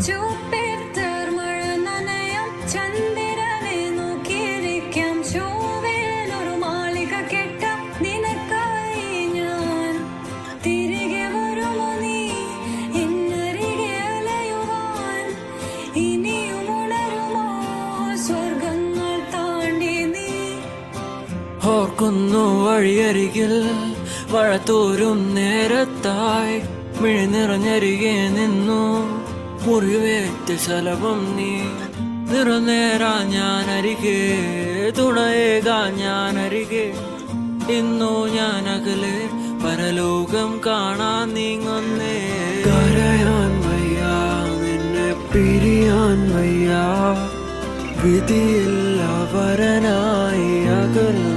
Jupiter മഴ നനയാം, ചന്ദ്രനെ നോക്കിയിരിക്കാം, ചൊവ്വയിലൊരു മാളിക കെട്ടാം നിനക്കായി ഞാൻ. തിരികെ വരുമോ നീ എന്നരികെ അലയുവാൻ? ഇനിയും ഉണരുമോ സ്വർഗങ്ങൾ താണ്ടി നീ? ഓർക്കുന്നു വഴിയരികിൽ മഴ തോരും നേരത്തായി മിഴി നിറഞ്ഞരികെ നിന്നു മുറിവേറ്റ ശലഭം നീ. നിറനേരാ ഞാൻ അരികെ, തുണയേകാ ഞാൻ അരികെ. ഇന്നു ഞാൻ അകലെ പരലോകം കാണാൻ നീങ്ങുന്നേ. കരയാൻ വയ്യ, നിന്നെ പിരിയാൻ വയ്യ, വിധിയില്ല വരനായി അകലെ.